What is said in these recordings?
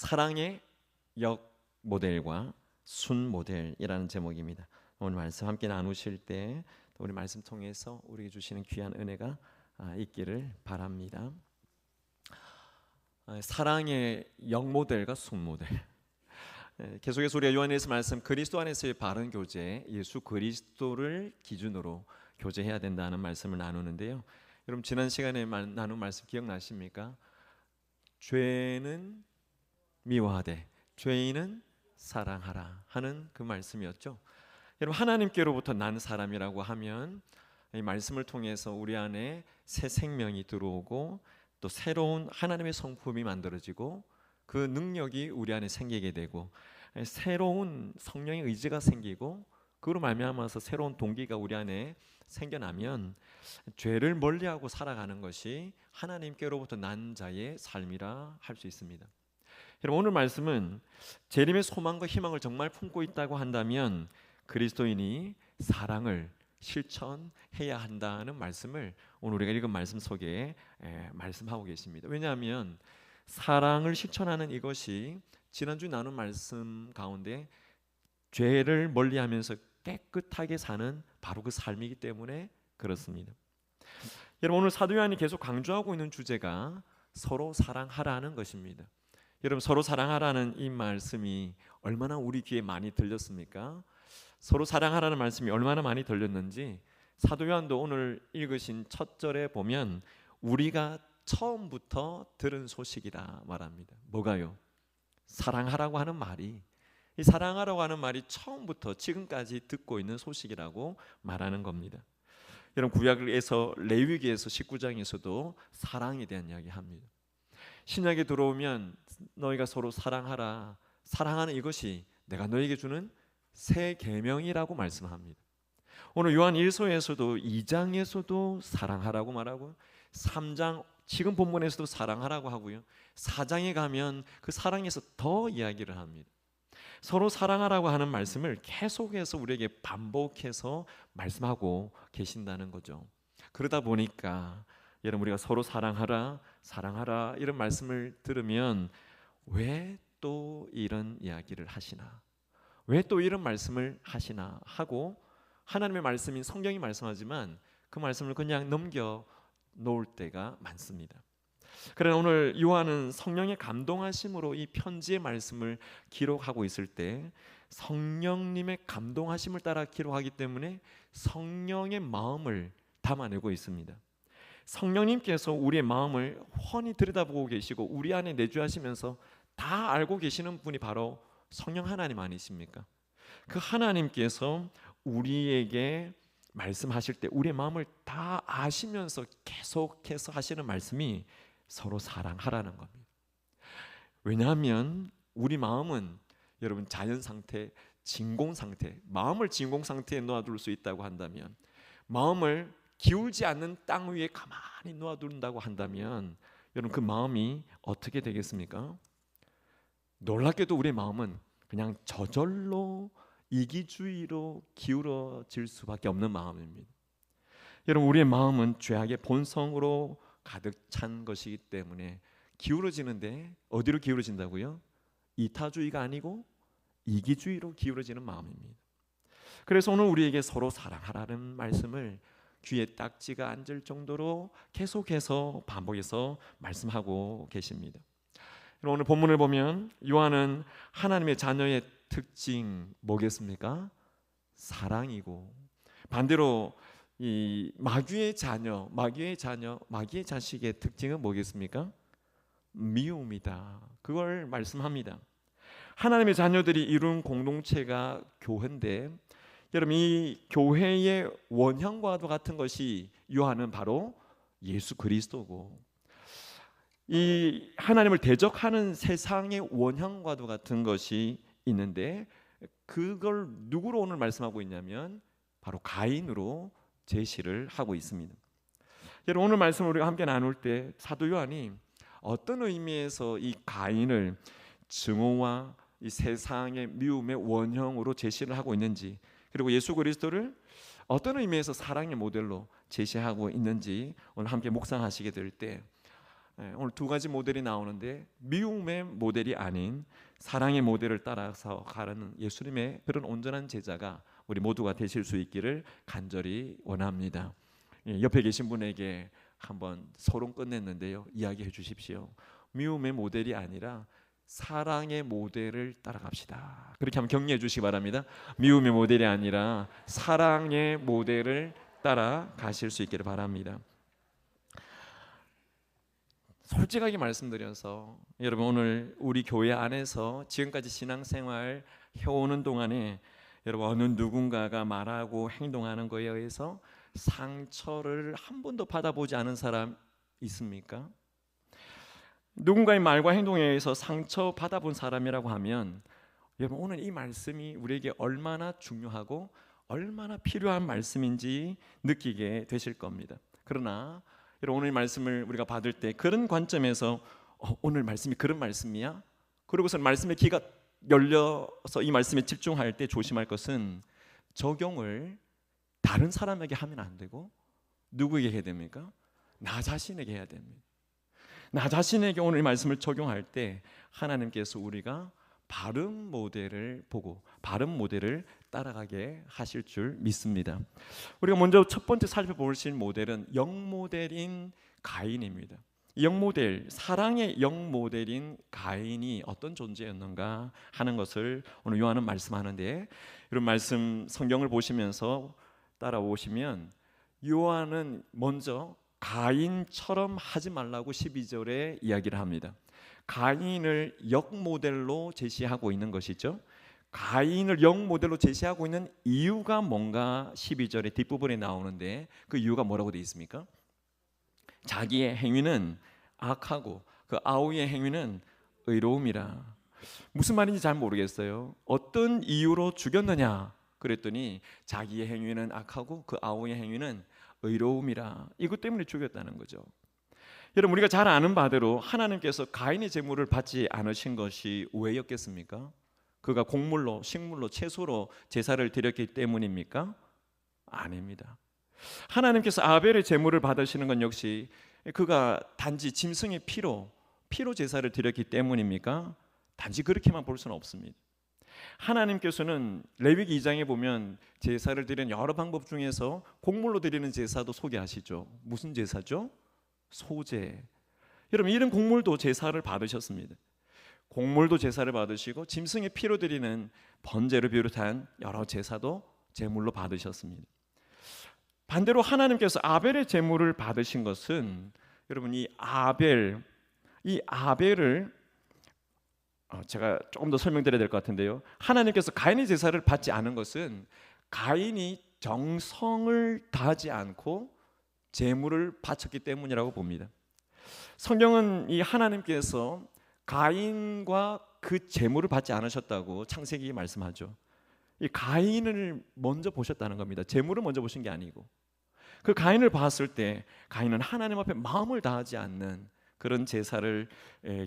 사랑의 역 모델과 순 모델이라는 제목입니다. 오늘 말씀 함께 나누실 때 우리 말씀 통해서 우리에게 주시는 귀한 은혜가 있기를 바랍니다. 사랑의 역 모델과 순 모델. 계속해서 우리가 요한일서 말씀 그리스도 안에서의 바른 교제, 예수 그리스도를 기준으로 교제해야 된다는 말씀을 나누는데요. 여러분 지난 시간에 나눈 말씀 기억나십니까? 죄는 미워하되 죄인은 사랑하라 하는 그 말씀이었죠. 여러분 하나님께로부터 난 사람이라고 하면 이 말씀을 통해서 우리 안에 새 생명이 들어오고 또 새로운 하나님의 성품이 만들어지고 그 능력이 우리 안에 생기게 되고 새로운 성령의 의지가 생기고 그로 말미암아서 새로운 동기가 우리 안에 생겨나면 죄를 멀리하고 살아가는 것이 하나님께로부터 난 자의 삶이라 할 수 있습니다. 여러분 오늘 말씀은 재림의 소망과 희망을 정말 품고 있다고 한다면 그리스도인이 사랑을 실천해야 한다는 말씀을 오늘 우리가 읽은 말씀 속에 말씀하고 계십니다. 왜냐하면 사랑을 실천하는 이것이 지난주 나눈 말씀 가운데 죄를 멀리하면서 깨끗하게 사는 바로 그 삶이기 때문에 그렇습니다. 여러분 오늘 사도 요한이 계속 강조하고 있는 주제가 서로 사랑하라는 것입니다. 여러분 서로 사랑하라는 이 말씀이 얼마나 우리 귀에 많이 들렸습니까? 서로 사랑하라는 말씀이 얼마나 많이 들렸는지 사도 요한도 오늘 읽으신 첫 절에 보면 우리가 처음부터 들은 소식이라 말합니다. 뭐가요? 사랑하라고 하는 말이, 이 사랑하라고 하는 말이 처음부터 지금까지 듣고 있는 소식이라고 말하는 겁니다. 여러분 구약에서 레위기에서 19장에서도 사랑에 대한 이야기 합니다. 신약에 들어오면 너희가 서로 사랑하라, 사랑하는 이것이 내가 너에게 주는 새 계명이라고 말씀합니다. 오늘 요한 1서에서도 2장에서도 사랑하라고 말하고 3장 지금 본문에서도 사랑하라고 하고요. 4장에 가면 그 사랑에서 더 이야기를 합니다. 서로 사랑하라고 하는 말씀을 계속해서 우리에게 반복해서 말씀하고 계신다는 거죠. 그러다 보니까 여러분 우리가 서로 사랑하라, 사랑하라 이런 말씀을 들으면 왜 또 이런 이야기를 하시나? 왜 또 이런 말씀을 하시나 하고 하나님의 말씀인 성경이 말씀하지만 그 말씀을 그냥 넘겨 놓을 때가 많습니다. 그러나 오늘 요한은 성령의 감동하심으로 이 편지의 말씀을 기록하고 있을 때 성령님의 감동하심을 따라 기록하기 때문에 성령의 마음을 담아내고 있습니다. 성령님께서 우리의 마음을 훤히 들여다보고 계시고 우리 안에 내주하시면서 다 알고 계시는 분이 바로 성령 하나님 아니십니까? 그 하나님께서 우리에게 말씀하실 때 우리의 마음을 다 아시면서 계속해서 하시는 말씀이 서로 사랑하라는 겁니다. 왜냐하면 우리 마음은 여러분 자연 상태, 진공 상태, 마음을 진공 상태에 놓아둘 수 있다고 한다면 마음을 기울지 않는 땅 위에 가만히 놓아둔다고 한다면 여러분 그 마음이 어떻게 되겠습니까? 놀랍게도 우리의 마음은 그냥 저절로 이기주의로 기울어질 수밖에 없는 마음입니다. 여러분 우리의 마음은 죄악의 본성으로 가득 찬 것이기 때문에 기울어지는데 어디로 기울어진다고요? 이타주의가 아니고 이기주의로 기울어지는 마음입니다. 그래서 오늘 우리에게 서로 사랑하라는 말씀을 귀에 딱지가 앉을 정도로 계속해서 반복해서 말씀하고 계십니다. 오늘 본문을 보면 요한은 하나님의 자녀의 특징 뭐겠습니까? 사랑이고 반대로 이 마귀의 자녀, 마귀의 자식의 특징은 뭐겠습니까? 미움이다. 그걸 말씀합니다. 하나님의 자녀들이 이룬 공동체가 교회인데 여러분 이 교회의 원형과도 같은 것이 요한은 바로 예수 그리스도고 이 하나님을 대적하는 세상의 원형과도 같은 것이 있는데 그걸 누구로 오늘 말씀하고 있냐면 바로 가인으로 제시를 하고 있습니다. 여러분 오늘 말씀을 우리가 함께 나눌 때 사도 요한이 어떤 의미에서 이 가인을 증오와 이 세상의 미움의 원형으로 제시를 하고 있는지 그리고 예수 그리스도를 어떤 의미에서 사랑의 모델로 제시하고 있는지 오늘 함께 묵상하시게 될 때 오늘 두 가지 모델이 나오는데 미움의 모델이 아닌 사랑의 모델을 따라서 가는 예수님의 그런 온전한 제자가 우리 모두가 되실 수 있기를 간절히 원합니다. 옆에 계신 분에게 한번 서론 끝냈는데요, 이야기해 주십시오. 미움의 모델이 아니라 사랑의 모델을 따라갑시다. 그렇게 한번 격려해 주시기 바랍니다. 미움의 모델이 아니라 사랑의 모델을 따라가실 수 있기를 바랍니다. 솔직하게 말씀드려서 여러분, 오늘 우리 교회 안에서 지금까지 신앙생활 해오는 동안에 여러분, 어느 누군가가 말하고 행동하는 거에 의해서 상처를 한 번도 받아보지 않은 사람 있습니까? 누군가의 말과 행동에 의해서 상처 받아본 사람이라고 하면 여러분, 오늘 이 말씀이 우리에게 얼마나 중요하고 얼마나 필요한 말씀인지 느끼게 되실 겁니다. 그러나 여러분, 오늘 말씀을 우리가 받을 때 그런 관점에서 오늘 말씀이 그런 말씀이야? 그러고서 말씀의 귀가 열려서 이 말씀에 집중할 때 조심할 것은 적용을 다른 사람에게 하면 안 되고 누구에게 해야 됩니까? 나 자신에게 해야 됩니다. 나 자신에게 오늘 이 말씀을 적용할 때 하나님께서 우리가 바른 모델을 보고 바른 모델을 따라가게 하실 줄 믿습니다. 우리가 먼저 첫 번째 살펴보실 모델은 영 모델인 가인입니다. 영 모델, 사랑의 영 모델인 가인이 어떤 존재였는가 하는 것을 오늘 요한은 말씀하는데, 이런 말씀 성경을 보시면서 따라오시면 요한은 먼저 가인처럼 하지 말라고 12절에 이야기를 합니다. 가인을 역 모델로 제시하고 있는 것이죠. 가인을 영 모델로 제시하고 있는 이유가 뭔가 12절의 뒷부분에 나오는데, 그 이유가 뭐라고 되어 있습니까? 자기의 행위는 악하고 그 아우의 행위는 의로움이라. 무슨 말인지 잘 모르겠어요. 어떤 이유로 죽였느냐 그랬더니 자기의 행위는 악하고 그 아우의 행위는 의로움이라. 이것 때문에 죽였다는 거죠. 여러분, 우리가 잘 아는 바대로 하나님께서 가인의 제물을 받지 않으신 것이 왜였겠습니까? 그가 곡물로, 식물로, 채소로 제사를 드렸기 때문입니까? 아닙니다. 하나님께서 아벨의 제물을 받으시는 건 역시 그가 단지 짐승의 피로 제사를 드렸기 때문입니까? 단지 그렇게만 볼 수는 없습니다. 하나님께서는 레위기 2장에 보면 제사를 드리는 여러 방법 중에서 곡물로 드리는 제사도 소개하시죠. 무슨 제사죠? 소제. 여러분, 이런 곡물도 제사를 받으셨습니다. 곡물도 제사를 받으시고 짐승의 피로 드리는 번제를 비롯한 여러 제사도 제물로 받으셨습니다. 반대로 하나님께서 아벨의 제물을 받으신 것은 여러분, 이 아벨을 제가 조금 더 설명드려야 될 것 같은데요, 하나님께서 가인의 제사를 받지 않은 것은 가인이 정성을 다하지 않고 제물을 바쳤기 때문이라고 봅니다. 성경은 이 하나님께서 가인과 그 제물을 받지 않으셨다고 창세기 말씀하죠. 이 가인을 먼저 보셨다는 겁니다. 제물을 먼저 보신 게 아니고, 그 가인을 봤을 때 가인은 하나님 앞에 마음을 다하지 않는 그런 제사를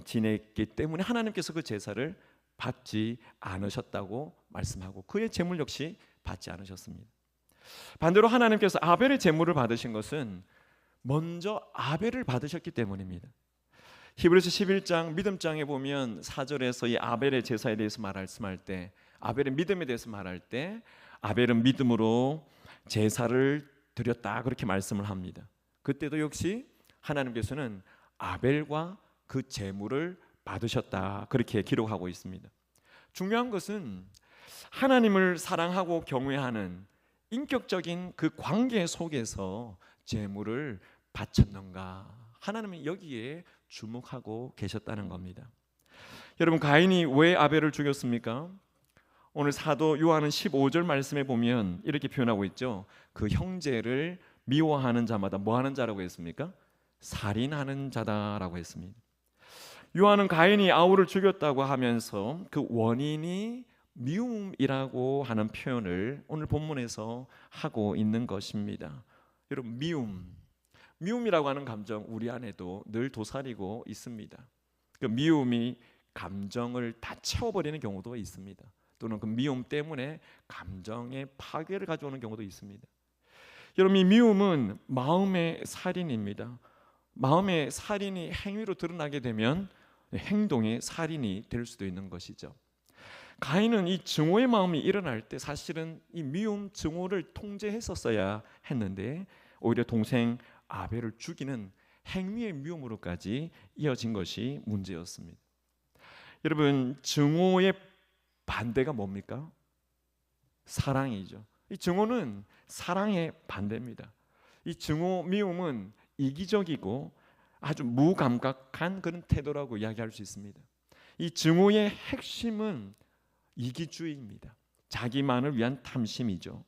지냈기 때문에 하나님께서 그 제사를 받지 않으셨다고 말씀하고 그의 제물 역시 받지 않으셨습니다. 반대로 하나님께서 아벨의 제물을 받으신 것은 먼저 아벨을 받으셨기 때문입니다. 히브리서 11장 믿음장에 보면 4절에서 이 아벨의 제사에 대해서 말씀할 때, 아벨의 믿음에 대해서 말할 때 아벨은 믿음으로 제사를 드렸다 그렇게 말씀을 합니다. 그때도 역시 하나님께서는 아벨과 그 제물을 받으셨다 그렇게 기록하고 있습니다. 중요한 것은 하나님을 사랑하고 경외하는 인격적인 그 관계 속에서 제물을 바쳤는가, 하나님은 여기에 주목하고 계셨다는 겁니다. 여러분, 가인이 왜 아벨을 죽였습니까? 오늘 사도 요한은 15절 말씀에 보면 이렇게 표현하고 있죠. 그 형제를 미워하는 자마다 뭐 하는 자라고 했습니까? 살인하는 자다라고 했습니다. 요한은 가인이 아우를 죽였다고 하면서 그 원인이 미움이라고 하는 표현을 오늘 본문에서 하고 있는 것입니다. 여러분, 미움이라고 하는 감정 우리 안에도 늘 도사리고 있습니다. 그 미움이 감정을 다 채워버리는 경우도 있습니다. 또는 그 미움 때문에 감정의 파괴를 가져오는 경우도 있습니다. 여러분, 이 미움은 마음의 살인입니다. 마음의 살인이 행위로 드러나게 되면 행동의 살인이 될 수도 있는 것이죠. 가인은 이 증오의 마음이 일어날 때 사실은 이 미움 증오를 통제했었어야 했는데 오히려 동생 아벨을 죽이는 행위의 미움으로까지 이어진 것이 문제였습니다. 여러분, 증오의 반대가 뭡니까? 사랑이죠. 이 증오는 사랑의 반대입니다. 이 증오, 미움은 이기적이고 아주 무감각한 그런 태도라고 이야기할 수 있습니다. 이 증오의 핵심은 이기주의입니다. 자기만을 위한 탐심이죠.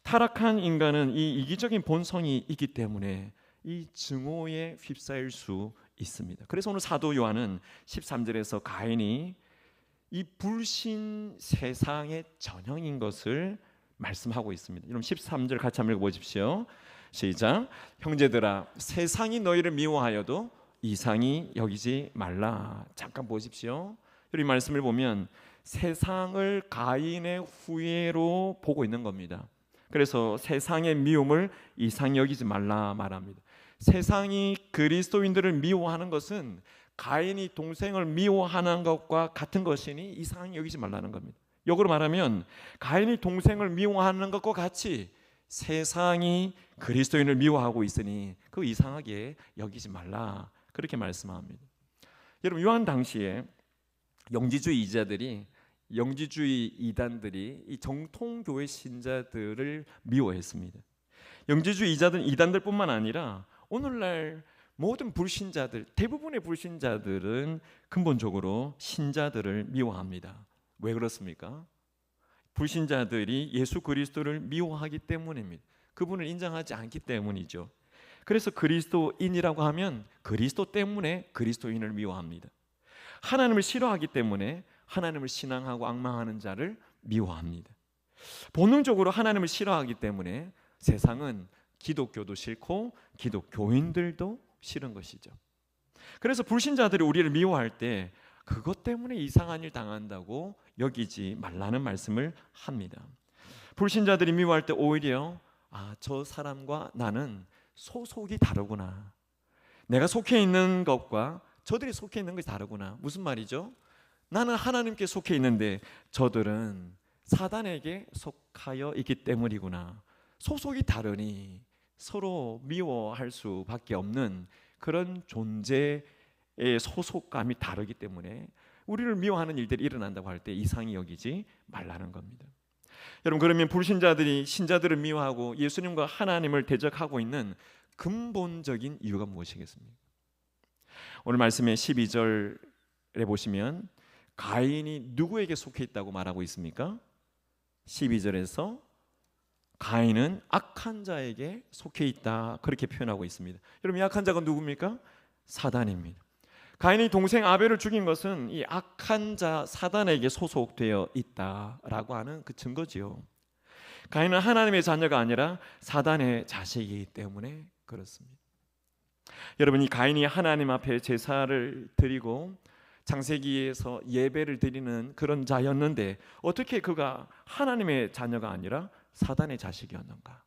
타락한 인간은 이 이기적인 본성이 있기 때문에 이 증오에 휩싸일 수 있습니다. 그래서 오늘 사도 요한은 13절에서 가인이 이 불신 세상의 전형인 것을 말씀하고 있습니다. 여러분 13절 같이 한번 읽어보십시오. 시작. 형제들아, 세상이 너희를 미워하여도 이상히 여기지 말라. 잠깐 보십시오. 이 말씀을 보면 세상을 가인의 후예로 보고 있는 겁니다. 그래서 세상의 미움을 이상히 여기지 말라 말합니다. 세상이 그리스도인들을 미워하는 것은 가인이 동생을 미워하는 것과 같은 것이니 이상히 여기지 말라는 겁니다. 역으로 말하면 가인이 동생을 미워하는 것과 같이 세상이 그리스도인을 미워하고 있으니 그 이상하게 여기지 말라, 그렇게 말씀합니다. 여러분, 요한 당시에 영지주의 이단들이 이 정통교회 신자들을 미워했습니다. 영지주의 이단들뿐만 아니라 오늘날 모든 불신자들, 대부분의 불신자들은 근본적으로 신자들을 미워합니다. 왜 그렇습니까? 불신자들이 예수 그리스도를 미워하기 때문입니다. 그분을 인정하지 않기 때문이죠. 그래서 그리스도인이라고 하면 그리스도 때문에 그리스도인을 미워합니다. 하나님을 싫어하기 때문에 하나님을 신앙하고 앙망하는 자를 미워합니다. 본능적으로 하나님을 싫어하기 때문에 세상은 기독교도 싫고 기독교인들도 싫은 것이죠. 그래서 불신자들이 우리를 미워할 때 그것 때문에 이상한 일 당한다고 여기지 말라는 말씀을 합니다. 불신자들이 미워할 때 오히려 저 사람과 나는 소속이 다르구나, 내가 속해 있는 것과 저들이 속해 있는 것이 다르구나. 무슨 말이죠? 나는 하나님께 속해 있는데 저들은 사단에게 속하여 있기 때문이구나. 소속이 다르니 서로 미워할 수밖에 없는 그런 존재의 소속감이 다르기 때문에 우리를 미워하는 일들이 일어난다고 할 때 이상히 여기지 말라는 겁니다. 여러분, 그러면 불신자들이 신자들을 미워하고 예수님과 하나님을 대적하고 있는 근본적인 이유가 무엇이겠습니까? 오늘 말씀의 12절에 보시면 가인이 누구에게 속해 있다고 말하고 있습니까? 12절에서 가인은 악한 자에게 속해 있다, 그렇게 표현하고 있습니다. 여러분, 이 악한 자가 누굽니까? 사단입니다. 가인이 동생 아벨을 죽인 것은 이 악한 자 사단에게 소속되어 있다라고 하는 그 증거지요. 가인은 하나님의 자녀가 아니라 사단의 자식이기 때문에 그렇습니다. 여러분, 이 가인이 하나님 앞에 제사를 드리고 창세기에서 예배를 드리는 그런 자였는데 어떻게 그가 하나님의 자녀가 아니라 사단의 자식이었는가?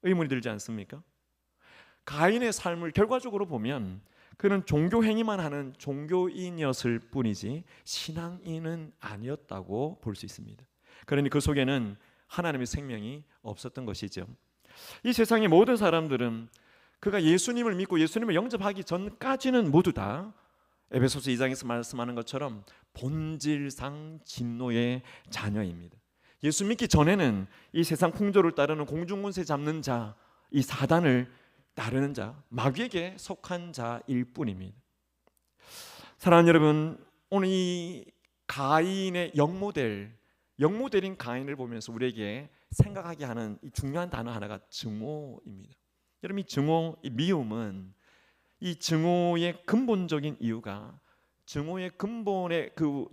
의문이 들지 않습니까? 가인의 삶을 결과적으로 보면 그는 종교 행위만 하는 종교인이었을 뿐이지 신앙인은 아니었다고 볼 수 있습니다. 그러니 그 속에는 하나님의 생명이 없었던 것이죠. 이 세상의 모든 사람들은 그가 예수님을 믿고 예수님을 영접하기 전까지는 모두 다 에베소서 2장에서 말씀하는 것처럼 본질상 진노의 자녀입니다. 예수 믿기 전에는 이 세상 풍조를 따르는 공중권세 잡는 자, 이 사단을 따르는 자, 마귀에게 속한 자일 뿐입니다. 사랑하는 여러분, 오늘 이 가인의 영모델인 가인을 보면서 우리에게 생각하게 하는 이 중요한 단어 하나가 증오입니다. 여러분, 이 증오, 이 미움은 이 증오의 근본적인 이유가 증오의 근본의 그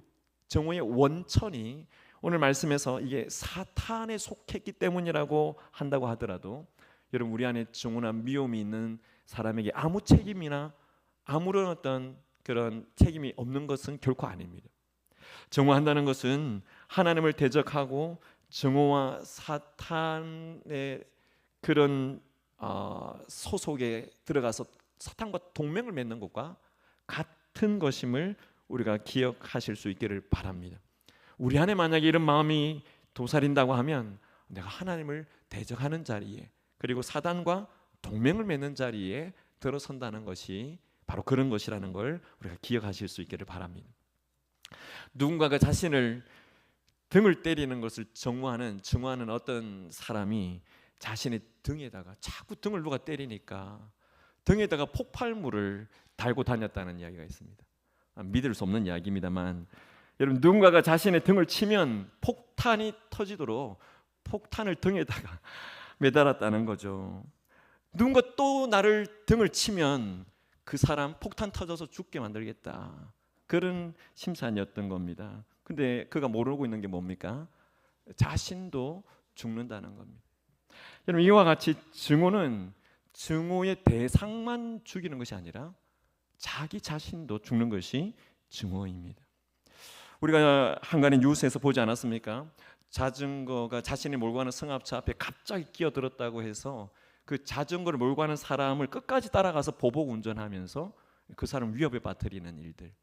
증오의 원천이 오늘 말씀에서 이게 사탄에 속했기 때문이라고 한다고 하더라도 여러분, 우리 안에 증오나 미움이 있는 사람에게 아무 책임이나 아무런 어떤 그런 책임이 없는 것은 결코 아닙니다. 증오한다는 것은 하나님을 대적하고 증오와 사탄의 그런 소속에 들어가서 사탄과 동맹을 맺는 것과 같은 것임을 우리가 기억하실 수 있기를 바랍니다. 우리 안에 만약에 이런 마음이 도사린다고 하면 내가 하나님을 대적하는 자리에, 그리고 사단과 동맹을 맺는 자리에 들어선다는 것이 바로 그런 것이라는 걸 우리가 기억하실 수 있기를 바랍니다. 누군가가 자신을 등을 때리는 것을 증오하는 어떤 사람이 자신의 등에다가 자꾸 등을 누가 때리니까 등에다가 폭발물을 달고 다녔다는 이야기가 있습니다. 믿을 수 없는 이야기입니다만, 여러분, 누군가가 자신의 등을 치면 폭탄이 터지도록 폭탄을 등에다가 매달았다는 거죠. 누군가 또 나를 등을 치면 그 사람 폭탄 터져서 죽게 만들겠다, 그런 심산이었던 겁니다. 근데 그가 모르고 있는 게 뭡니까? 자신도 죽는다는 겁니다. 여러분, 이와 같이 증오는 증오의 대상만 죽이는 것이 아니라 자기 자신도 죽는 것이 증오입니다. 우리가 한간에 뉴스에서 보지 않았습니까? 자전거가 자신이 몰고 가는 승합차 앞에 갑자기 끼어들었다고 해서 그 자전거를 몰고 가는 사람을 끝까지 따라가서 보복 운전하면서 그 사람 위협에 빠뜨리는 일들.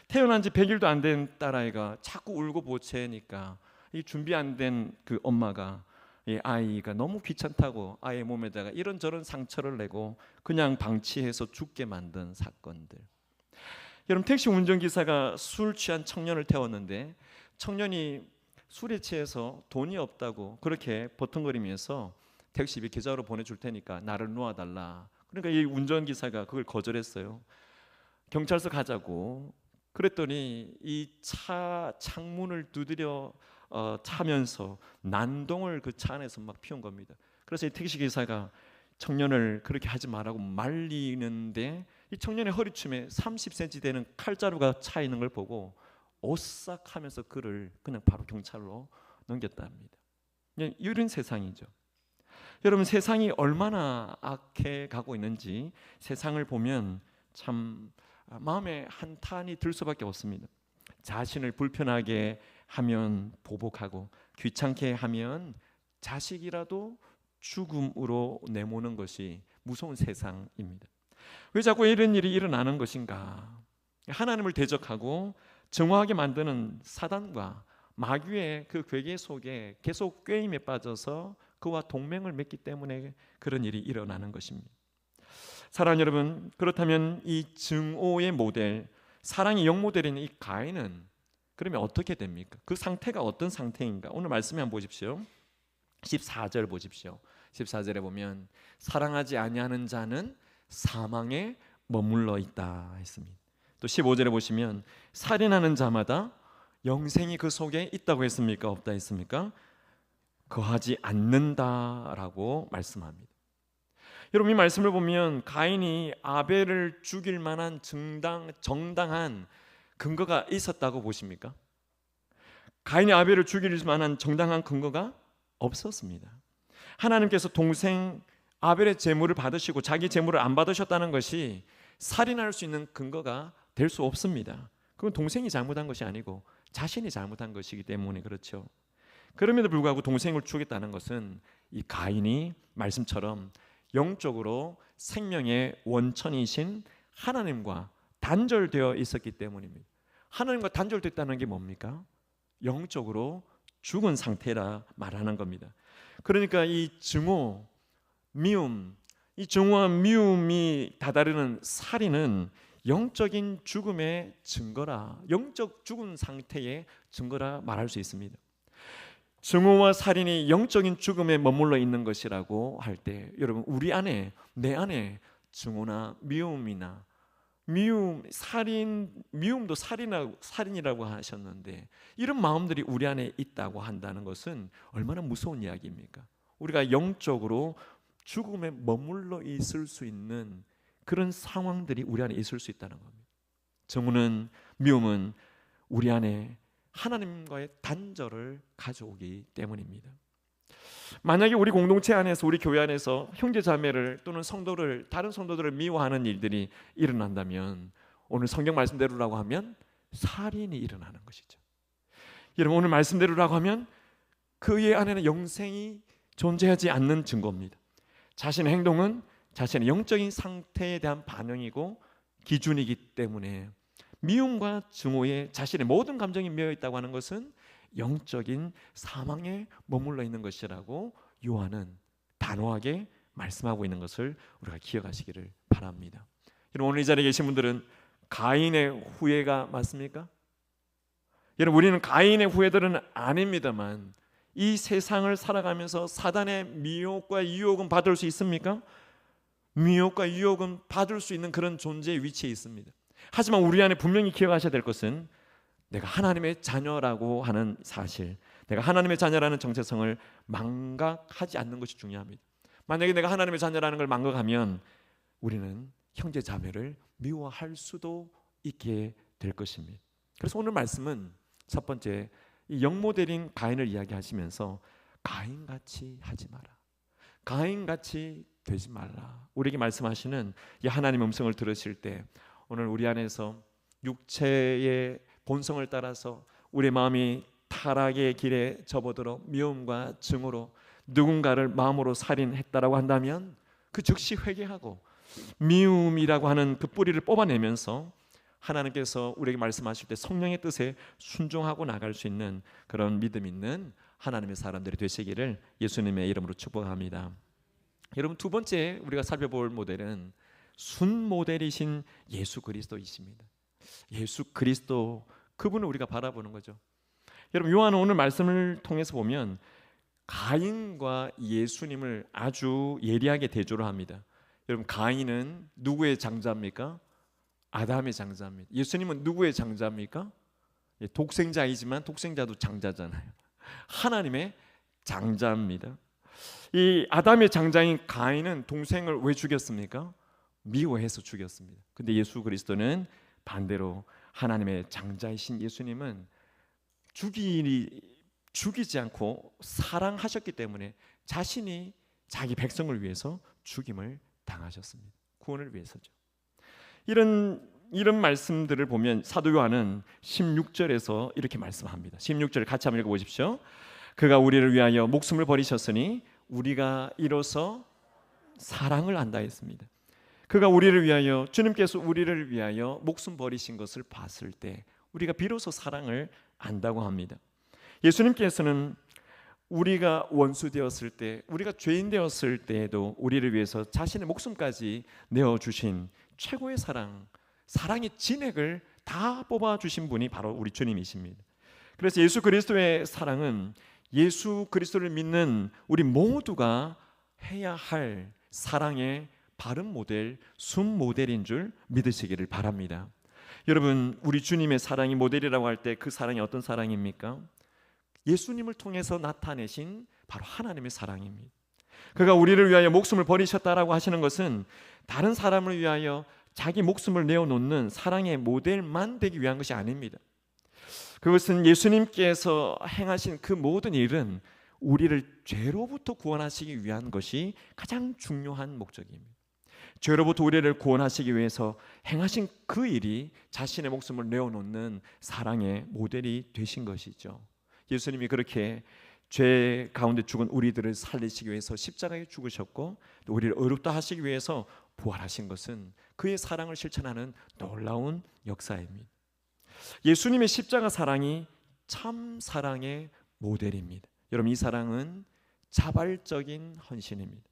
태어난 지 100일도 안 된 딸아이가 자꾸 울고 보채니까 이 준비 안 된 그 엄마가, 이 아이가 너무 귀찮다고 아이의 몸에다가 이런저런 상처를 내고 그냥 방치해서 죽게 만든 사건들. 여러분, 택시 운전기사가 술 취한 청년을 태웠는데 청년이 술에 취해서 돈이 없다고 그렇게 버튼거리면서 택시비 계좌로 보내줄 테니까 나를 놓아달라. 그러니까 이 운전기사가 그걸 거절했어요. 경찰서 가자고 그랬더니 이 차 창문을 두드려 차면서 난동을 그 차 안에서 막 피운 겁니다. 그래서 이 택시기사가 청년을 그렇게 하지 말라고 말리는데 이 청년의 허리춤에 30cm 되는 칼자루가 차 있는 걸 보고 오싹하면서 그를 그냥 바로 경찰로 넘겼답니다. 이런 세상이죠. 여러분, 세상이 얼마나 악해 가고 있는지 세상을 보면 참 마음에 한탄이 들 수밖에 없습니다. 자신을 불편하게 하면 보복하고 귀찮게 하면 자식이라도 죽음으로 내모는 것이 무서운 세상입니다. 왜 자꾸 이런 일이 일어나는 것인가? 하나님을 대적하고 정화하게 만드는 사단과 마귀의 그 괴계 속에 계속 꾀임에 빠져서 그와 동맹을 맺기 때문에 그런 일이 일어나는 것입니다. 사랑하는 여러분, 그렇다면 이 증오의 모델, 사랑의 영모델인 이 가인은 그러면 어떻게 됩니까? 그 상태가 어떤 상태인가? 오늘 말씀에 한번 보십시오. 14절 보십시오. 14절에 보면 사랑하지 아니하는 자는 사망에 머물러 있다 했습니다. 또 15절에 보시면 살인하는 자마다 영생이 그 속에 있다고 했습니까? 없다 했습니까? 거하지 않는다라고 말씀합니다. 여러분, 이 말씀을 보면 가인이 아벨을 죽일 만한 정당한 근거가 있었다고 보십니까? 가인이 아벨을 죽일 만한 정당한 근거가 없었습니다. 하나님께서 동생 아벨의 제물을 받으시고 자기 제물을 안 받으셨다는 것이 살인할 수 있는 근거가 될 수 없습니다. 그건 동생이 잘못한 것이 아니고 자신이 잘못한 것이기 때문에 그렇죠. 그럼에도 불구하고 동생을 죽였다는 것은 이 가인이 말씀처럼 영적으로 생명의 원천이신 하나님과 단절되어 있었기 때문입니다. 하나님과 단절됐다는 게 뭡니까? 영적으로 죽은 상태라 말하는 겁니다. 그러니까 이 증오, 미움, 이 증오와 미움이 다다르는 살인은 영적인 죽음의 증거라, 영적 죽은 상태의 증거라 말할 수 있습니다. 증오와 살인이 영적인 죽음에 머물러 있는 것이라고 할 때, 여러분, 우리 안에, 내 안에 증오나 미움이나 미움도 살인이라고 하셨는데 이런 마음들이 우리 안에 있다고 한다는 것은 얼마나 무서운 이야기입니까? 우리가 영적으로 죽음에 머물러 있을 수 있는 그런 상황들이 우리 안에 있을 수 있다는 겁니다. 증오는, 미움은 우리 안에 하나님과의 단절을 가져오기 때문입니다. 만약에 우리 공동체 안에서, 우리 교회 안에서 형제 자매를 또는 성도를, 다른 성도들을 미워하는 일들이 일어난다면 오늘 성경 말씀대로라고 하면 살인이 일어나는 것이죠. 여러분, 오늘 말씀대로라고 하면 그의 안에는 영생이 존재하지 않는 증거입니다. 자신의 행동은 자신의 영적인 상태에 대한 반응이고 기준이기 때문에 미움과 증오에 자신의 모든 감정이 매여 있다고 하는 것은 영적인 사망에 머물러 있는 것이라고 요한은 단호하게 말씀하고 있는 것을 우리가 기억하시기를 바랍니다. 여러분, 오늘 이 자리에 계신 분들은 가인의 후예가 맞습니까? 여러분, 우리는 가인의 후예들은 아닙니다만 이 세상을 살아가면서 사단의 미혹과 유혹은 받을 수 있습니까? 미혹과 유혹은 받을 수 있는 그런 존재의 위치에 있습니다. 하지만 우리 안에 분명히 기억하셔야 될 것은 내가 하나님의 자녀라고 하는 사실, 내가 하나님의 자녀라는 정체성을 망각하지 않는 것이 중요합니다. 만약에 내가 하나님의 자녀라는 걸 망각하면 우리는 형제 자매를 미워할 수도 있게 될 것입니다. 그래서 오늘 말씀은 첫 번째, 이 영모델인 가인을 이야기하시면서 가인같이 하지 마라, 가인같이 되지 말라, 우리에게 말씀하시는 이 하나님의 음성을 들으실 때 오늘 우리 안에서 육체의 본성을 따라서 우리 마음이 타락의 길에 접어들어 미움과 증오로 누군가를 마음으로 살인했다라고 한다면 그 즉시 회개하고 미움이라고 하는 그 뿌리를 뽑아내면서 하나님께서 우리에게 말씀하실 때 성령의 뜻에 순종하고 나갈 수 있는 그런 믿음 있는 하나님의 사람들이 되시기를 예수님의 이름으로 축복합니다. 여러분, 두 번째 우리가 살펴볼 모델은 순모델이신 예수 그리스도이십니다. 예수 그리스도, 그분을 우리가 바라보는 거죠. 여러분, 요한은 오늘 말씀을 통해서 보면 가인과 예수님을 아주 예리하게 대조를 합니다. 여러분, 가인은 누구의 장자입니까? 아담의 장자입니다. 예수님은 누구의 장자입니까? 독생자이지만 독생자도 장자잖아요. 하나님의 장자입니다. 이 아담의 장자인 가인은 동생을 왜 죽였습니까? 미워해서 죽였습니다. 근데 예수 그리스도는 반대로 하나님의 장자이신 예수님은 죽이지 않고 사랑하셨기 때문에 자신이 자기 백성을 위해서 죽임을 당하셨습니다. 구원을 위해서죠. 이런 말씀들을 보면 사도 요한은 16절에서 이렇게 말씀합니다. 16절 같이 한번 읽어보십시오. 그가 우리를 위하여 목숨을 버리셨으니 우리가 이로써 사랑을 안다 했습니다. 그가 우리를 위하여, 주님께서 우리를 위하여 목숨 버리신 것을 봤을 때 우리가 비로소 사랑을 안다고 합니다. 예수님께서는 우리가 원수 되었을 때, 우리가 죄인 되었을 때에도 우리를 위해서 자신의 목숨까지 내어주신 최고의 사랑의 진액을 다 뽑아주신 분이 바로 우리 주님이십니다. 그래서 예수 그리스도의 사랑은 예수 그리스도를 믿는 우리 모두가 해야 할 사랑의 바른 모델, 순 모델인 줄 믿으시기를 바랍니다. 여러분, 우리 주님의 사랑이 모델이라고 할 때 그 사랑이 어떤 사랑입니까? 예수님을 통해서 나타내신 바로 하나님의 사랑입니다. 그가 우리를 위하여 목숨을 버리셨다라고 하시는 것은 다른 사람을 위하여 자기 목숨을 내어놓는 사랑의 모델만 되기 위한 것이 아닙니다. 그것은 예수님께서 행하신 그 모든 일은 우리를 죄로부터 구원하시기 위한 것이 가장 중요한 목적입니다. 죄로부터 우리를 구원하시기 위해서 행하신 그 일이 자신의 목숨을 내어놓는 사랑의 모델이 되신 것이죠. 예수님이 그렇게 죄 가운데 죽은 우리들을 살리시기 위해서 십자가에 죽으셨고 또 우리를 의롭다 하시기 위해서 부활하신 것은 그의 사랑을 실천하는 놀라운 역사입니다. 예수님의 십자가 사랑이 참 사랑의 모델입니다. 여러분, 이 사랑은 자발적인 헌신입니다.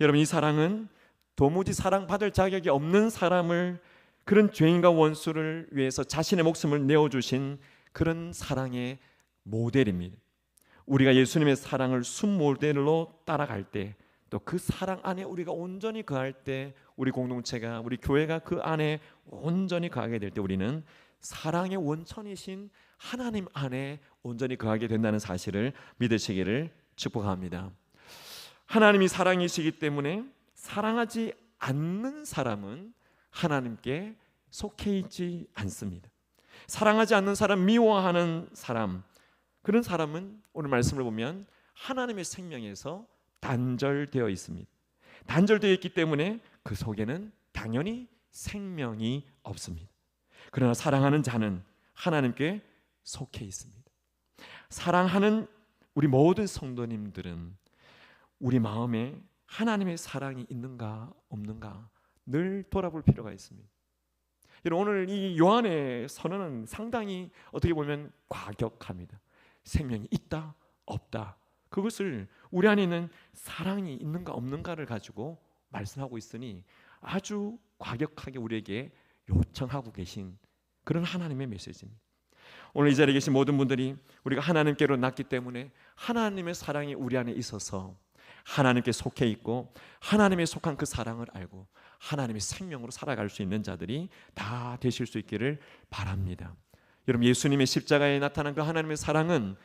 여러분, 이 사랑은 도무지 사랑받을 자격이 없는 사람을, 그런 죄인과 원수를 위해서 자신의 목숨을 내어주신 그런 사랑의 모델입니다. 우리가 예수님의 사랑을 순모델로 따라갈 때, 또 그 사랑 안에 우리가 온전히 거할 때, 우리 공동체가, 우리 교회가 그 안에 온전히 거하게 될 때 우리는 사랑의 원천이신 하나님 안에 온전히 거하게 된다는 사실을 믿으시기를 축복합니다. 하나님이 사랑이시기 때문에 사랑하지 않는 사람은 하나님께 속해 있지 않습니다. 사랑하지 않는 사람, 미워하는 사람, 그런 사람은 오늘 말씀을 보면 하나님의 생명에서 단절되어 있습니다. 단절되어 있기 때문에 그 속에는 당연히 생명이 없습니다. 그러나 사랑하는 자는 하나님께 속해 있습니다. 사랑하는 우리 모든 성도님들은 우리 마음에 하나님의 사랑이 있는가 없는가 늘 돌아볼 필요가 있습니다. 여러분, 오늘 이 요한의 선언은 상당히 어떻게 보면 과격합니다. 생명이 있다 없다, 그것을 우리 안에 있는 사랑이 있는가 없는가를 가지고 말씀하고 있으니 아주 과격하게 우리에게 요청하고 계신 그런 하나님의 메시지입니다. 오늘 이 자리에 계신 모든 분들이 우리가 하나님께로 났기 때문에 하나님의 사랑이 우리 안에 있어서 하나님께 속해 있고 하나님의 속한 그 사랑을 알고 하나님의 생명으로 살아갈 수 있는 자들이 다 되실 수 있기를 바랍니다. 여러분, 예수님의 십자가에 나타난 그 하나님의 사랑은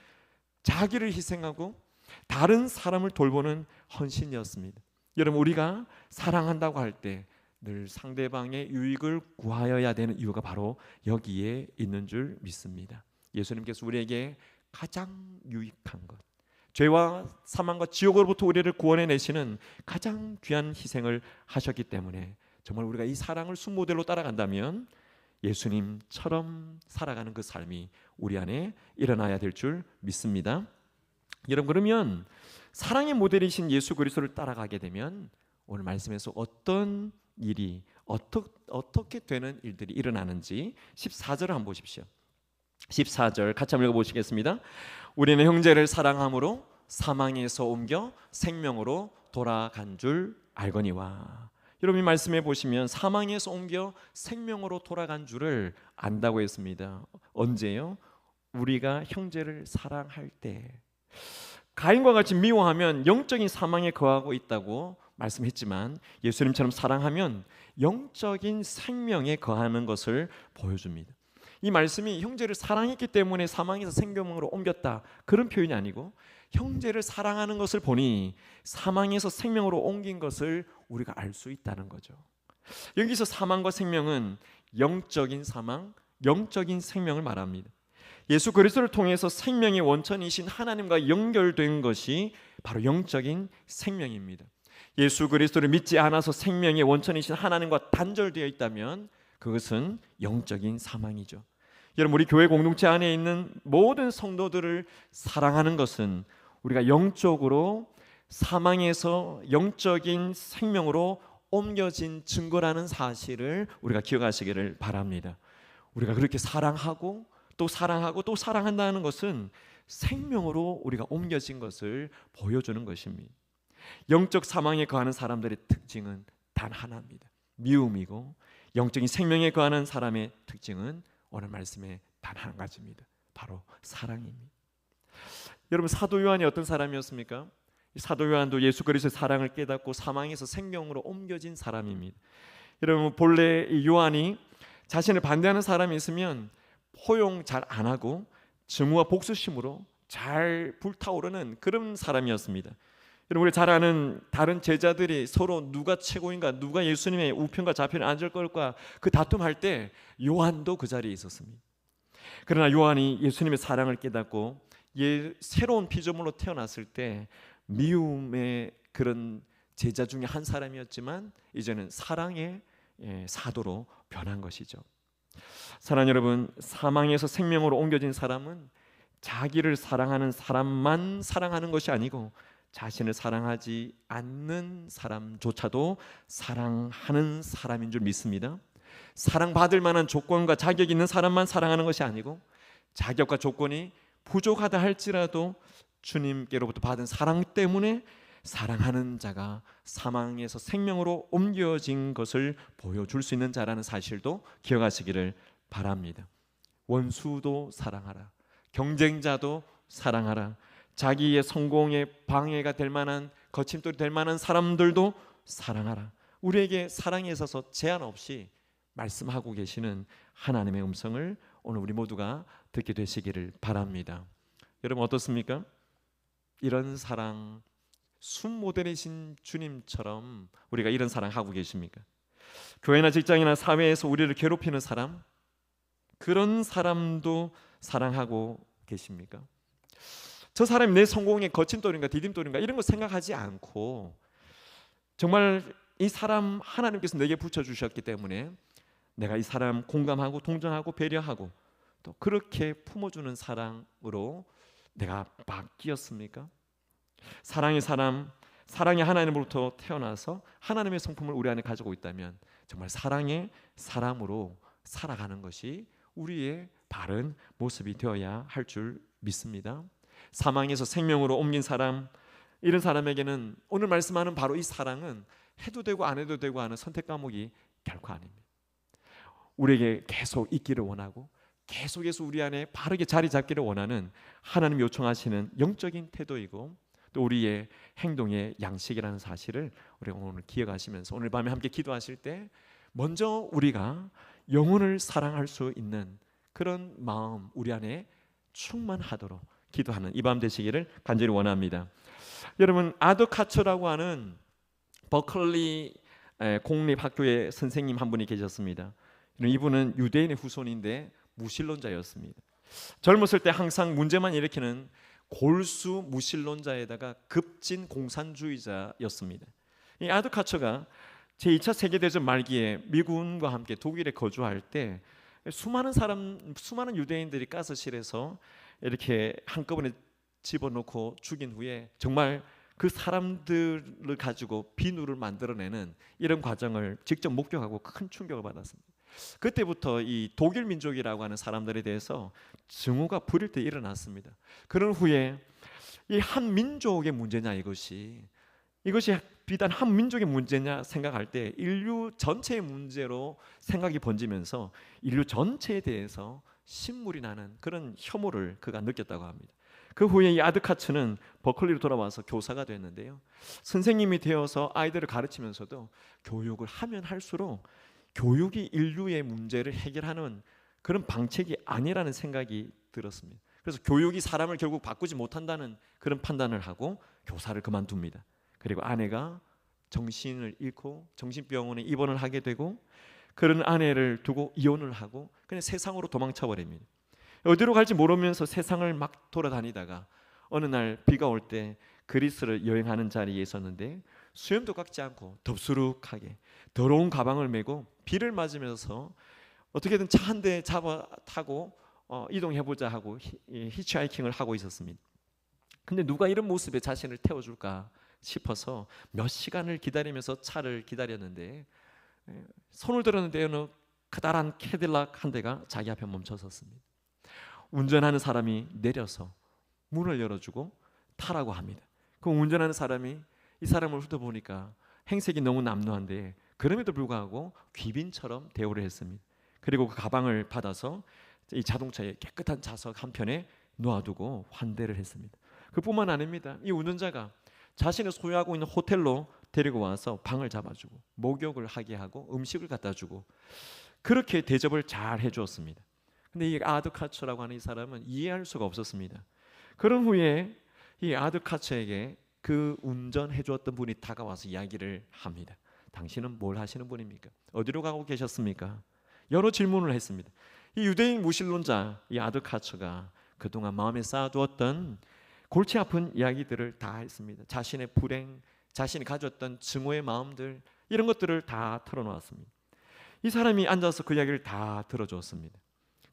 자기를 희생하고 다른 사람을 돌보는 헌신이었습니다. 여러분, 우리가 사랑한다고 할 때 늘 상대방의 유익을 구하여야 되는 이유가 바로 여기에 있는 줄 믿습니다. 예수님께서 우리에게 가장 유익한 것, 죄와 사망과 지옥으로부터 우리를 구원해내시는 가장 귀한 희생을 하셨기 때문에 정말 우리가 이 사랑을 순모델로 따라간다면 예수님처럼 살아가는 그 삶이 우리 안에 일어나야 될 줄 믿습니다. 여러분, 그러면 사랑의 모델이신 예수 그리스도를 따라가게 되면 오늘 말씀에서 어떤 일이 어떻게 되는 일들이 일어나는지 14절을 한번 보십시오. 14절 같이 한번 읽어보시겠습니다. 우리는 형제를 사랑함으로 사망에서 옮겨 생명으로 돌아간 줄 알거니와. 여러분, 이 말씀해 보시면 사망에서 옮겨 생명으로 돌아간 줄을 안다고 했습니다. 언제요? 우리가 형제를 사랑할 때. 가인과 같이 미워하면 영적인 사망에 거하고 있다고 말씀했지만 예수님처럼 사랑하면 영적인 생명에 거하는 것을 보여줍니다. 이 말씀이 형제를 사랑했기 때문에 사망에서 생명으로 옮겼다, 그런 표현이 아니고 형제를 사랑하는 것을 보니 사망에서 생명으로 옮긴 것을 우리가 알 수 있다는 거죠. 여기서 사망과 생명은 영적인 사망, 영적인 생명을 말합니다. 예수 그리스도를 통해서 생명의 원천이신 하나님과 연결된 것이 바로 영적인 생명입니다. 예수 그리스도를 믿지 않아서 생명의 원천이신 하나님과 단절되어 있다면 그것은 영적인 사망이죠. 여러분, 우리 교회 공동체 안에 있는 모든 성도들을 사랑하는 것은 우리가 영적으로 사망에서 영적인 생명으로 옮겨진 증거라는 사실을 우리가 기억하시기를 바랍니다. 우리가 그렇게 사랑하고 또 사랑하고 또 사랑한다는 것은 생명으로 우리가 옮겨진 것을 보여주는 것입니다. 영적 사망에 거하는 사람들의 특징은 단 하나입니다. 미움이고, 영적인 생명에 거하는 사람의 특징은 오늘 말씀에 단 한 가지입니다. 바로 사랑입니다. 여러분, 사도 요한이 어떤 사람이었습니까? 사도 요한도 예수 그리스도의 사랑을 깨닫고 사망에서 생명으로 옮겨진 사람입니다. 여러분, 본래 요한이 자신을 반대하는 사람이 있으면 포용 잘 안 하고 증오와 복수심으로 잘 불타오르는 그런 사람이었습니다. 여러분, 우리 잘 아는 다른 제자들이 서로 누가 최고인가, 누가 예수님의 우편과 좌편에 앉을 걸까, 그 다툼할 때 요한도 그 자리에 있었습니다. 그러나 요한이 예수님의 사랑을 깨닫고 새로운 피조물로 태어났을 때 미움의 그런 제자 중에 한 사람이었지만 이제는 사랑의 사도로 변한 것이죠. 사랑하는 여러분, 사망에서 생명으로 옮겨진 사람은 자기를 사랑하는 사람만 사랑하는 것이 아니고 자신을 사랑하지 않는 사람조차도 사랑하는 사람인 줄 믿습니다. 사랑받을 만한 조건과 자격이 있는 사람만 사랑하는 것이 아니고 자격과 조건이 부족하다 할지라도 주님께로부터 받은 사랑 때문에 사랑하는 자가 사망에서 생명으로 옮겨진 것을 보여줄 수 있는 자라는 사실도 기억하시기를 바랍니다. 원수도 사랑하라, 경쟁자도 사랑하라, 자기의 성공에 방해가 될 만한, 거침돌이 될 만한 사람들도 사랑하라. 우리에게 사랑에 있어서 제한 없이 말씀하고 계시는 하나님의 음성을 오늘 우리 모두가 듣게 되시기를 바랍니다. 여러분, 어떻습니까? 이런 사랑, 순모델이신 주님처럼 우리가 이런 사랑하고 계십니까? 교회나 직장이나 사회에서 우리를 괴롭히는 사람, 그런 사람도 사랑하고 계십니까? 저 사람이 내 성공의 거침돌인가 디딤돌인가 이런 거 생각하지 않고 정말 이 사람 하나님께서 내게 붙여주셨기 때문에 내가 이 사람 공감하고 동정하고 배려하고 또 그렇게 품어주는 사랑으로 내가 바뀌었습니까? 사랑의 사람, 사랑의 하나님으로부터 태어나서 하나님의 성품을 우리 안에 가지고 있다면 정말 사랑의 사람으로 살아가는 것이 우리의 바른 모습이 되어야 할 줄 믿습니다. 사망에서 생명으로 옮긴 사람, 이런 사람에게는 오늘 말씀하는 바로 이 사랑은 해도 되고 안 해도 되고 하는 선택 과목이 결코 아닙니다. 우리에게 계속 있기를 원하고 계속해서 우리 안에 바르게 자리 잡기를 원하는 하나님 요청하시는 영적인 태도이고 또 우리의 행동의 양식이라는 사실을 우리가 오늘 기억하시면서 오늘 밤에 함께 기도하실 때 먼저 우리가 영혼을 사랑할 수 있는 그런 마음 우리 안에 충만하도록 기도하는 이 밤 되시기를 간절히 원합니다. 여러분, 아더카처라고 하는 버클리 공립학교의 선생님 한 분이 계셨습니다. 이분은 유대인의 후손인데 무신론자였습니다. 젊었을 때 항상 문제만 일으키는 골수 무신론자에다가 급진 공산주의자였습니다. 이 아더카처가 제2차 세계대전 말기에 미군과 함께 독일에 거주할 때 수많은 유대인들이 가스실에서 이렇게 한꺼번에 집어넣고 죽인 후에 정말 그 사람들을 가지고 비누를 만들어내는 이런 과정을 직접 목격하고 큰 충격을 받았습니다. 그때부터 이 독일 민족이라고 하는 사람들에 대해서 증오가 부릴 때 일어났습니다. 그런 후에 이 한 민족의 문제냐 이것이 비단 한 민족의 문제냐 생각할 때 인류 전체의 문제로 생각이 번지면서 인류 전체에 대해서 신물이 나는 그런 혐오를 그가 느꼈다고 합니다. 그 후에 이 아드카츠는 버클리로 돌아와서 교사가 됐는데요. 선생님이 되어서 아이들을 가르치면서도 교육을 하면 할수록 교육이 인류의 문제를 해결하는 그런 방책이 아니라는 생각이 들었습니다. 그래서 교육이 사람을 결국 바꾸지 못한다는 그런 판단을 하고 교사를 그만둡니다. 그리고 아내가 정신을 잃고 정신병원에 입원을 하게 되고 그런 아내를 두고 이혼을 하고 그냥 세상으로 도망쳐 버립니다. 어디로 갈지 모르면서 세상을 막 돌아다니다가 어느 날 비가 올 때 그리스를 여행하는 자리에 있었는데 수염도 깎지 않고 덥수룩하게 더러운 가방을 메고 비를 맞으면서 어떻게든 차 한 대 잡아 타고 이동해보자 하고 히치하이킹을 하고 있었습니다. 근데 누가 이런 모습에 자신을 태워줄까 싶어서 몇 시간을 기다리면서 차를 기다렸는데 손을 들었는데 어느 커다란 캐딜락 한 대가 자기 앞에 멈춰섰습니다. 운전하는 사람이 내려서 문을 열어주고 타라고 합니다. 그 운전하는 사람이 이 사람을 훑어보니까 행색이 너무 남루한데 그럼에도 불구하고 귀빈처럼 대우를 했습니다. 그리고 그 가방을 받아서 이 자동차의 깨끗한 좌석 한편에 놓아두고 환대를 했습니다. 그뿐만 아닙니다. 이 운전자가 자신을 소유하고 있는 호텔로 데리고 와서 방을 잡아주고 목욕을 하게 하고 음식을 갖다 주고 그렇게 대접을 잘 해주었습니다. 근데 이 아드카처라고 하는 이 사람은 이해할 수가 없었습니다. 그런 후에 이 아드카처에게 그 운전해 주었던 분이 다가와서 이야기를 합니다. 당신은 뭘 하시는 분입니까? 어디로 가고 계셨습니까? 여러 질문을 했습니다. 이 유대인 무신론자 이 아드카처가 그동안 마음에 쌓아두었던 골치 아픈 이야기들을 다 했습니다. 자신의 불행, 자신이 가졌던 증오의 마음들 이런 것들을 다 털어놓았습니다. 이 사람이 앉아서 그 이야기를 다 들어줬습니다.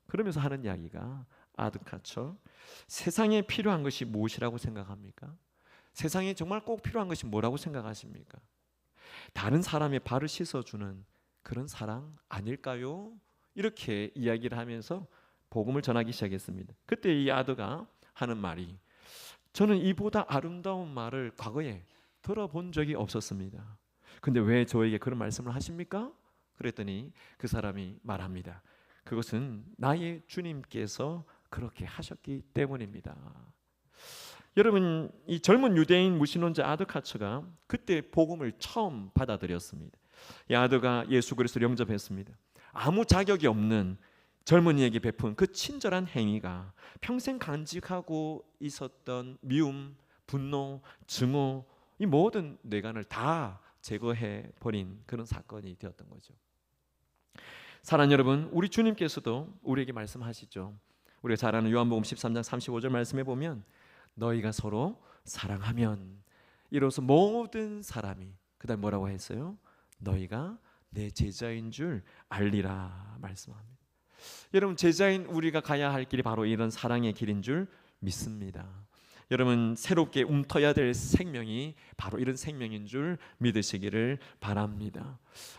그러면서 하는 이야기가 아드카처, 세상에 필요한 것이 무엇이라고 생각합니까? 세상에 정말 꼭 필요한 것이 뭐라고 생각하십니까? 다른 사람의 발을 씻어주는 그런 사랑 아닐까요? 이렇게 이야기를 하면서 복음을 전하기 시작했습니다. 그때 이 아드가 하는 말이 저는 이보다 아름다운 말을 과거에 들어본 적이 없었습니다. 근데 왜 저에게 그런 말씀을 하십니까? 그랬더니 그 사람이 말합니다. 그것은 나의 주님께서 그렇게 하셨기 때문입니다. 여러분, 이 젊은 유대인 무신론자 아드카처가 그때 복음을 처음 받아들였습니다. 이 아드가 예수 그리스도를 영접했습니다. 아무 자격이 없는 젊은이에게 베푼 그 친절한 행위가 평생 간직하고 있었던 미움, 분노, 증오 이 모든 뇌관을 다 제거해 버린 그런 사건이 되었던 거죠. 사랑하는 여러분, 우리 주님께서도 우리에게 말씀하시죠. 우리가 잘 아는 요한복음 13장 35절 말씀에 보면 너희가 서로 사랑하면 이로써 모든 사람이 그다음 뭐라고 했어요? 너희가 내 제자인 줄 알리라 말씀합니다. 여러분, 제자인 우리가 가야 할 길이 바로 이런 사랑의 길인 줄 믿습니다. 여러분 새롭게 움터야 될 생명이 바로 이런 생명인 줄 믿으시기를 바랍니다.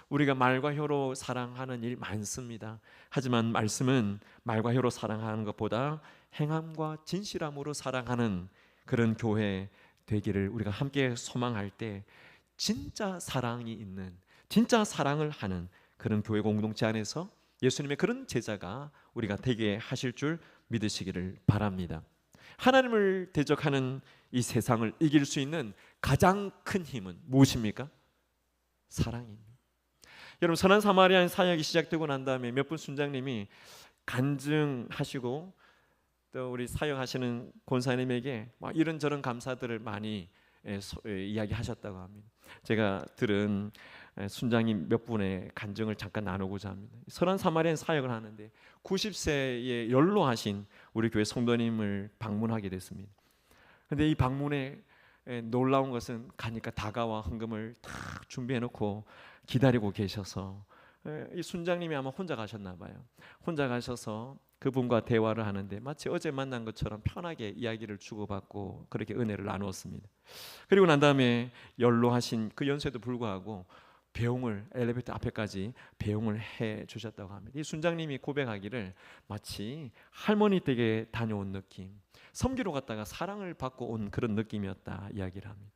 우리가 말과 혀로 사랑하는 일 많습니다. 하지만 말씀은 말과 혀로 사랑하는 것보다 행함과 진실함으로 사랑하는 그런 교회 되기를 우리가 함께 소망할 때 진짜 사랑이 있는, 진짜 사랑을 하는 그런 교회 공동체 안에서 예수님의 그런 제자가 우리가 되게 하실 줄 믿으시기를 바랍니다. 하나님을 대적하는 이 세상을 이길 수 있는 가장 큰 힘은 무엇입니까? 사랑입니다. 여러분, 선한 사마리아인 사역이 시작되고 난 다음에 몇 분 순장님이 간증하시고 또 우리 사역하시는 권사님에게 이런저런 감사들을 많이 이야기하셨다고 합니다. 제가 들은 순장님 몇 분의 간증을 잠깐 나누고자 합니다. 선한 사마리아인 사역을 하는데 90세에 연로하신 우리 교회 성도님을 방문하게 됐습니다. 그런데 이 방문에 놀라운 것은 가니까 다가와 헌금을 탁 준비해 놓고 기다리고 계셔서 이 순장님이 아마 혼자 가셨나 봐요. 혼자 가셔서 그분과 대화를 하는데 마치 어제 만난 것처럼 편하게 이야기를 주고받고 그렇게 은혜를 나누었습니다. 그리고 난 다음에 연로하신 그 연세도 불구하고 배웅을 엘리베이터 앞에까지 배웅을 해 주셨다고 합니다. 이 순장님이 고백하기를 마치 할머니 댁에 다녀온 느낌, 섬기러 갔다가 사랑을 받고 온 그런 느낌이었다 이야기를 합니다.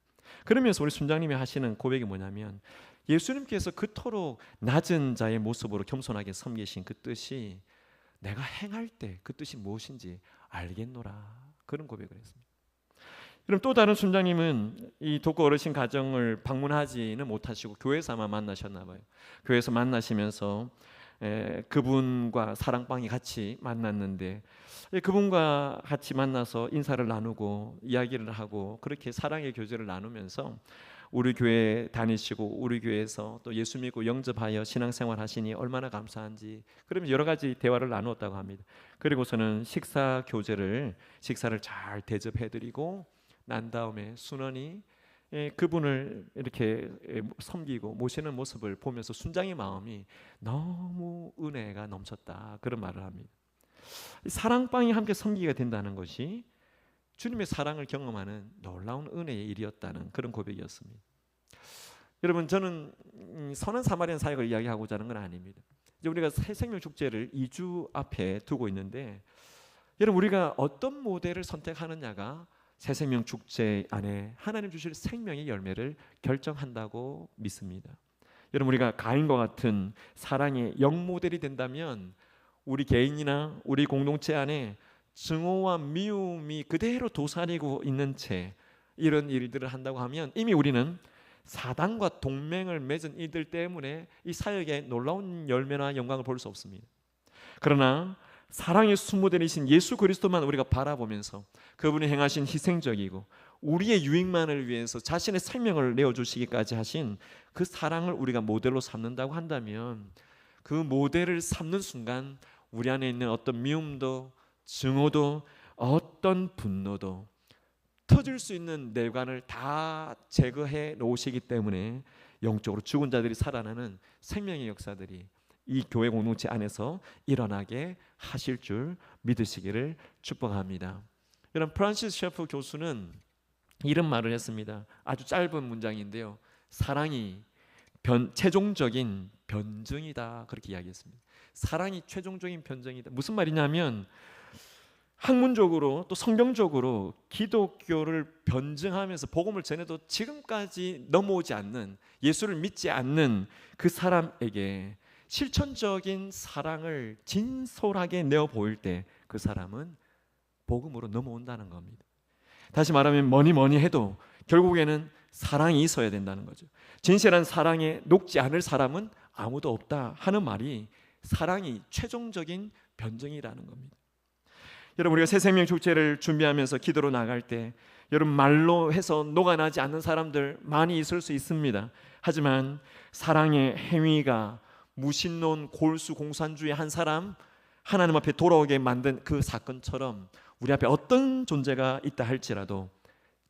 그러면서 우리 순장님이 하시는 고백이 뭐냐면 예수님께서 그토록 낮은 자의 모습으로 겸손하게 섬기신 그 뜻이 내가 행할 때 그 뜻이 무엇인지 알겠노라, 그런 고백을 했습니다. 그럼 또 다른 순장님은 이 독거 어르신 가정을 방문하지는 못하시고 교회에서만 만나셨나 봐요. 교회에서 만나시면서 그분과 사랑방이 같이 만났는데 그분과 같이 만나서 인사를 나누고 이야기를 하고 그렇게 사랑의 교제를 나누면서 우리 교회 다니시고 우리 교회에서 또 예수 믿고 영접하여 신앙생활 하시니 얼마나 감사한지 그러면 여러 가지 대화를 나누었다고 합니다. 그리고서는 식사를 잘 대접해드리고 난 다음에 순원이 그분을 이렇게 섬기고 모시는 모습을 보면서 순장의 마음이 너무 은혜가 넘쳤다, 그런 말을 합니다. 사랑방이 함께 섬기게 된다는 것이 주님의 사랑을 경험하는 놀라운 은혜의 일이었다는 그런 고백이었습니다. 여러분, 저는 선한 사마리안 사역을 이야기하고자 하는 건 아닙니다. 이제 우리가 새 생명 축제를 2주 앞에 두고 있는데 여러분, 우리가 어떤 모델을 선택하느냐가 새 생명 축제 안에 하나님 주실 생명의 열매를 결정한다고 믿습니다. 여러분, 우리가 가인과 같은 사랑의 영 모델이 된다면 우리 개인이나 우리 공동체 안에 증오와 미움이 그대로 도사리고 있는 채 이런 일들을 한다고 하면 이미 우리는 사단과 동맹을 맺은 이들 때문에 이 사역의 놀라운 열매나 영광을 볼 수 없습니다. 그러나 사랑의 수모델이신 예수 그리스도만 우리가 바라보면서 그분이 행하신 희생적이고 우리의 유익만을 위해서 자신의 생명을 내어주시기까지 하신 그 사랑을 우리가 모델로 삼는다고 한다면 그 모델을 삼는 순간 우리 안에 있는 어떤 미움도 증오도 어떤 분노도 터질 수 있는 내관을 다 제거해 놓으시기 때문에 영적으로 죽은 자들이 살아나는 생명의 역사들이 이 교회 공동체 안에서 일어나게 하실 줄 믿으시기를 축복합니다. 여러분, 프란시스 셰프 교수는 이런 말을 했습니다. 아주 짧은 문장인데요. 사랑이 최종적인 변증이다, 그렇게 이야기했습니다. 사랑이 최종적인 변증이다. 무슨 말이냐면 학문적으로 또 성경적으로 기독교를 변증하면서 복음을 전해도 지금까지 넘어오지 않는, 예수를 믿지 않는 그 사람에게 실천적인 사랑을 진솔하게 내어 보일 때 그 사람은 복음으로 넘어온다는 겁니다. 다시 말하면 뭐니 해도 결국에는 사랑이 있어야 된다는 거죠. 진실한 사랑에 녹지 않을 사람은 아무도 없다 하는 말이 사랑이 최종적인 변증이라는 겁니다. 여러분, 우리가 새 생명 축제를 준비하면서 기도로 나갈 때 여러분, 말로 해서 녹아나지 않는 사람들 많이 있을 수 있습니다. 하지만 사랑의 행위가 무신론 골수 공산주의 한 사람 하나님 앞에 돌아오게 만든 그 사건처럼 우리 앞에 어떤 존재가 있다 할지라도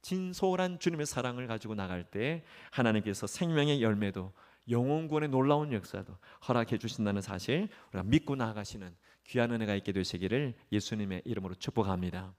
진솔한 주님의 사랑을 가지고 나갈 때 하나님께서 생명의 열매도 영혼구원의 놀라운 역사도 허락해 주신다는 사실 우리가 믿고 나아가시는 귀한 은혜가 있게 되시기를 예수님의 이름으로 축복합니다.